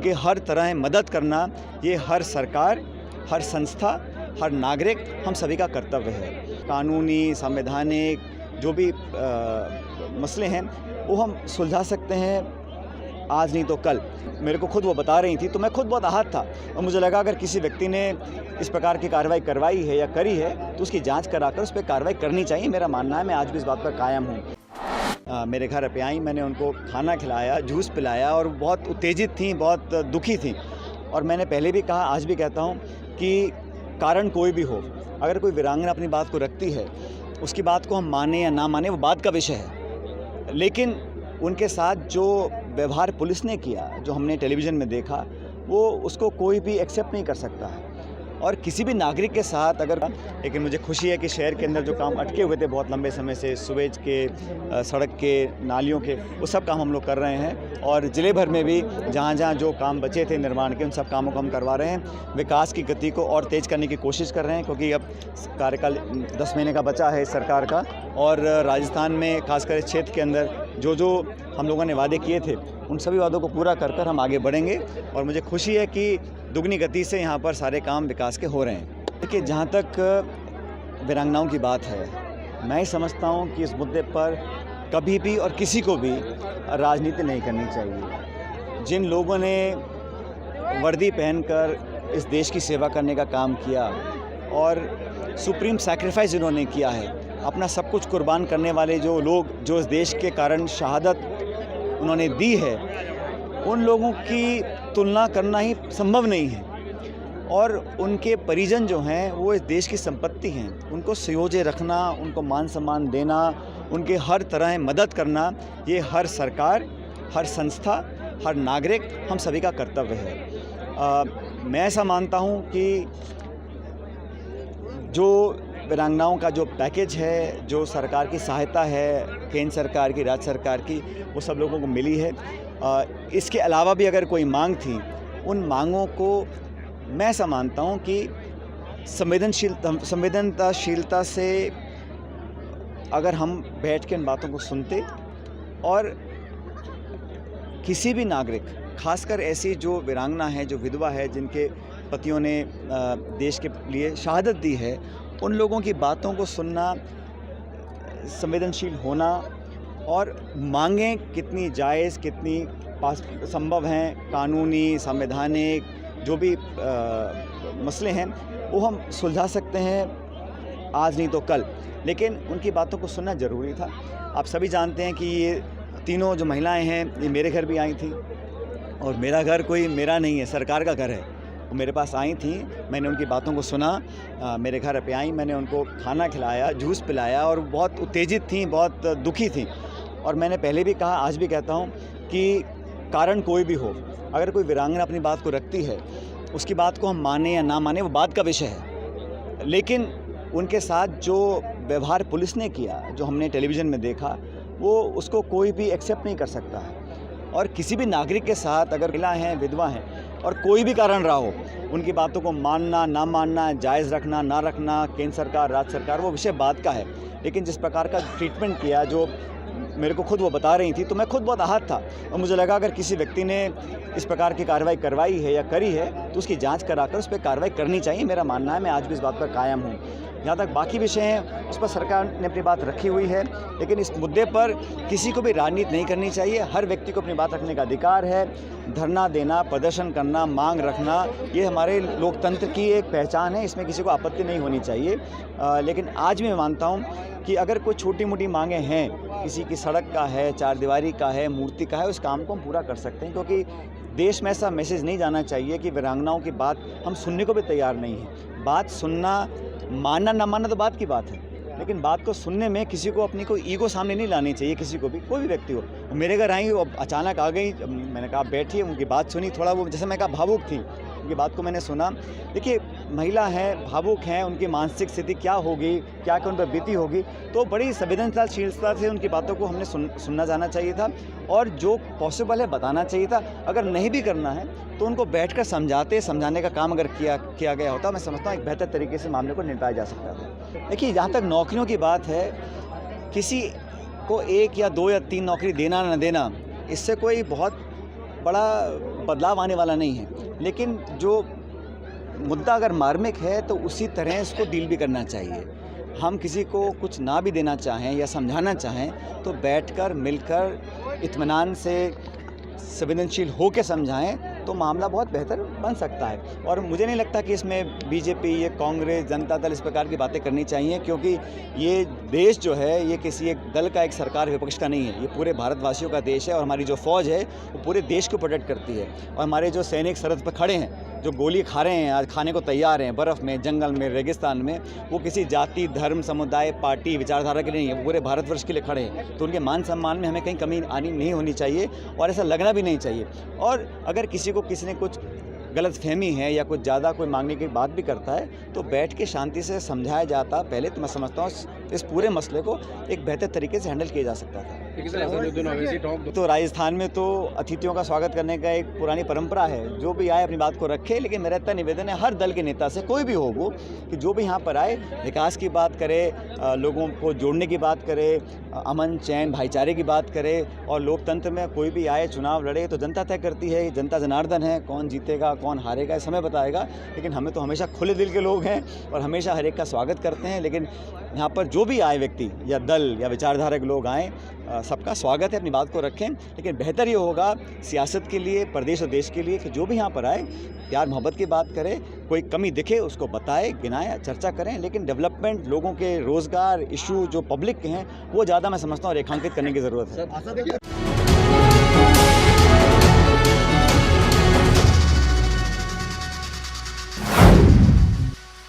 उनके हर तरह मदद करना ये हर सरकार, हर संस्था, हर नागरिक हम सभी का कर्तव्य है। कानूनी, संवैधानिक जो भी मसले हैं वो हम सुलझा सकते हैं, आज नहीं तो कल। मेरे को खुद वो बता रही थी तो मैं खुद बहुत आहत था और मुझे लगा अगर किसी व्यक्ति ने इस प्रकार की कार्रवाई करवाई है या करी है तो उसकी जांच कराकर उस पर कार्रवाई करनी चाहिए, मेरा मानना है। मैं आज भी इस बात पर कायम हूँ। मेरे घर पे आई, मैंने उनको खाना खिलाया, जूस पिलाया और बहुत उत्तेजित थी, बहुत दुखी थी। और मैंने पहले भी कहा, आज भी कहता हूँ कि कारण कोई भी हो, अगर कोई वीरांगना अपनी बात को रखती है, उसकी बात को हम माने या ना माने वो बात का विषय है, लेकिन उनके साथ जो व्यवहार पुलिस ने किया, जो हमने टेलीविज़न में देखा, वो उसको कोई भी एक्सेप्ट नहीं कर सकता है। और किसी भी नागरिक के साथ अगर, लेकिन मुझे खुशी है कि शहर के अंदर जो काम अटके हुए थे बहुत लंबे समय से, सुवेज के, सड़क के, नालियों के, वो सब काम हम लोग कर रहे हैं। और ज़िले भर में भी जहाँ जहाँ जो काम बचे थे निर्माण के, उन सब कामों को हम करवा रहे हैं। विकास की गति को और तेज़ करने की कोशिश कर रहे हैं, क्योंकि अब कार्यकाल 10 महीने का बचा है इस सरकार का। और राजस्थान में खासकर इस क्षेत्र के अंदर जो जो हम लोगों ने वादे किए थे, उन सभी वादों को पूरा कर कर हम आगे बढ़ेंगे। और मुझे खुशी है कि दुगनी गति से यहाँ पर सारे काम विकास के हो रहे हैं। देखिए, जहाँ तक वीरांगनाओं की बात है, मैं समझता हूँ कि इस मुद्दे पर कभी भी और किसी को भी राजनीति नहीं करनी चाहिए। जिन लोगों ने वर्दी पहनकर इस देश की सेवा करने का काम किया और सुप्रीम सैक्रिफाइस जिन्होंने किया है, अपना सब कुछ कुर्बान करने वाले जो लोग, जो इस देश के कारण शहादत उन्होंने दी है, उन लोगों की तुलना करना ही संभव नहीं है। और उनके परिजन जो हैं वो इस देश की संपत्ति हैं, उनको संयोजे रखना, उनको मान सम्मान देना, उनके हर तरह मदद करना ये हर सरकार, हर संस्था, हर नागरिक हम सभी का कर्तव्य है। मैं ऐसा मानता हूँ कि जो वीरांगनाओं का जो पैकेज है, जो सरकार की सहायता है, केंद्र सरकार की, राज्य सरकार की, वो सब लोगों को मिली है। इसके अलावा भी अगर कोई मांग थी, उन मांगों को मैं ऐसा मानता हूँ कि संवेदनशीलता से अगर हम बैठ के इन बातों को सुनते और किसी भी नागरिक, खासकर ऐसी जो वीरांगना है, जो विधवा है, जिनके पतियों ने देश के लिए शहादत दी है, उन लोगों की बातों को सुनना, संवेदनशील होना और मांगें कितनी जायज़, कितनी संभव हैं, कानूनी, संवैधानिक जो भी मसले हैं वो हम सुलझा सकते हैं, आज नहीं तो कल। लेकिन उनकी बातों को सुनना ज़रूरी था। आप सभी जानते हैं कि ये तीनों जो महिलाएं हैं, ये मेरे घर भी आई थी और मेरा घर कोई मेरा नहीं है, सरकार का घर है। वो मेरे पास आई थी, मैंने उनकी बातों को सुना। मेरे घर पे आई, मैंने उनको खाना खिलाया, जूस पिलाया और बहुत उत्तेजित थी, बहुत दुखी थी। और मैंने पहले भी कहा, आज भी कहता हूँ कि कारण कोई भी हो, अगर कोई वीरांगना अपनी बात को रखती है, उसकी बात को हम माने या ना माने वो बात का विषय है, लेकिन उनके साथ जो व्यवहार पुलिस ने किया, जो हमने टेलीविज़न में देखा, वो उसको कोई भी एक्सेप्ट नहीं कर सकता है। और किसी भी नागरिक के साथ अगर महिला हैं, विधवा हैं और कोई भी कारण रहा हो, उनकी बातों को मानना, ना मानना, जायज़ रखना, ना रखना, केंद्र सरकार, राज्य सरकार, वो विषय बात का है। लेकिन जिस प्रकार का ट्रीटमेंट किया, जो मेरे को खुद वो बता रही थी तो मैं खुद बहुत आहत था और मुझे लगा अगर किसी व्यक्ति ने इस प्रकार की कार्रवाई करवाई है या करी है तो उसकी जांच कराकर उस पर कार्रवाई करनी चाहिए, मेरा मानना है। मैं आज भी इस बात पर कायम हूँ। जहाँ तक बाकी विषय हैं उस पर सरकार ने अपनी बात रखी हुई है, लेकिन इस मुद्दे पर किसी को भी राजनीति नहीं करनी चाहिए। हर व्यक्ति को अपनी बात रखने का अधिकार है। धरना देना, प्रदर्शन करना, मांग रखना, ये हमारे लोकतंत्र की एक पहचान है, इसमें किसी को आपत्ति नहीं होनी चाहिए। लेकिन आज भी मैं मानता हूँ कि अगर कोई छोटी मोटी मांगें हैं, किसी की सड़क का है, चारदीवारी का है, मूर्ति का है, उस काम को हम पूरा कर सकते हैं, क्योंकि देश में ऐसा मैसेज नहीं जाना चाहिए कि वीरांगनाओं की बात हम सुनने को भी तैयार नहीं हैं। बात सुनना, मानना ना मानना तो बात की बात है, लेकिन बात को सुनने में किसी को अपनी कोई ईगो सामने नहीं लानी चाहिए, किसी को भी, कोई भी व्यक्ति हो। मेरे घर आई, वो अचानक आ गई, मैंने कहा बैठिए, उनकी बात सुनी, थोड़ा वो जैसे मैं कहा भावुक थी, उनकी बात को मैंने सुना। देखिए, महिला हैं, भावुक हैं, उनकी मानसिक स्थिति क्या होगी, क्या क्या उन पर बीती होगी, तो बड़ी संवेदनशीलता से उनकी बातों को हमने सुनना जाना चाहिए था और जो पॉसिबल है बताना चाहिए था। अगर नहीं भी करना है तो उनको बैठकर समझाने का काम अगर किया गया होता, मैं समझता हूँ एक बेहतर तरीके से मामले को निपटाया जा सकता था। देखिए, जहाँ तक नौकरियों की बात है, किसी को 1 या 2 या 3 नौकरी देना न देना, इससे कोई बहुत बड़ा बदलाव आने वाला नहीं है, लेकिन जो मुद्दा अगर मार्मिक है तो उसी तरह इसको डील भी करना चाहिए। हम किसी को कुछ ना भी देना चाहें या समझाना चाहें तो बैठकर मिलकर इत्मीनान से संवेदनशील हो के समझाएं तो मामला बहुत बेहतर बन सकता है। और मुझे नहीं लगता कि इसमें बीजेपी या कांग्रेस, जनता दल इस प्रकार की बातें करनी चाहिए, क्योंकि ये देश जो है ये किसी एक दल का, एक सरकार विपक्ष का नहीं है। ये पूरे भारतवासियों का देश है और हमारी जो फ़ौज है वो पूरे देश को प्रोटेक्ट करती है। और हमारे जो सैनिक सरहद पर खड़े हैं, जो गोली खा रहे हैं, आज खाने को तैयार हैं बर्फ़ में, जंगल में, रेगिस्तान में, वो किसी जाति, धर्म, समुदाय, पार्टी, विचारधारा के लिए नहीं है, वो पूरे भारतवर्ष के लिए खड़े हैं। तो उनके मान सम्मान में हमें कहीं कमी आनी नहीं होनी चाहिए और ऐसा लगना भी नहीं चाहिए। और अगर किसी ने कुछ गलतफहमी है या कुछ ज़्यादा कोई मांगने की बात भी करता है तो बैठ के शांति से समझाया जाता पहले, तो मैं समझता हूँ इस पूरे मसले को एक बेहतर तरीके से हैंडल किया जा सकता था। तो राजस्थान में तो अतिथियों का स्वागत करने का एक पुरानी परंपरा है, जो भी आए अपनी बात को रखे। लेकिन मेरा इतना निवेदन है हर दल के नेता से, कोई भी हो वो, कि जो भी यहाँ पर आए विकास की बात करे, लोगों को जोड़ने की बात करे, अमन चैन भाईचारे की बात करे। और लोकतंत्र में कोई भी आए, चुनाव लड़े तो जनता तय करती है, जनता जनार्दन है, कौन जीतेगा कौन हारेगा समय बताएगा। लेकिन हमें तो हमेशा खुले दिल के लोग हैं और हमेशा हर एक का स्वागत करते हैं। लेकिन यहाँ पर जो भी आए व्यक्ति या दल या विचारधारा के लोग आएँ, सबका स्वागत है, अपनी बात को रखें। लेकिन बेहतर ये होगा सियासत के लिए, प्रदेश और देश के लिए, कि जो भी यहाँ पर आए प्यार मोहब्बत की बात करें, कोई कमी दिखे उसको बताए, गिनाए, चर्चा करें। लेकिन डेवलपमेंट, लोगों के रोज़गार इशू जो पब्लिक के हैं वो ज़्यादा मैं समझता हूँ रेखांकित करने की ज़रूरत है।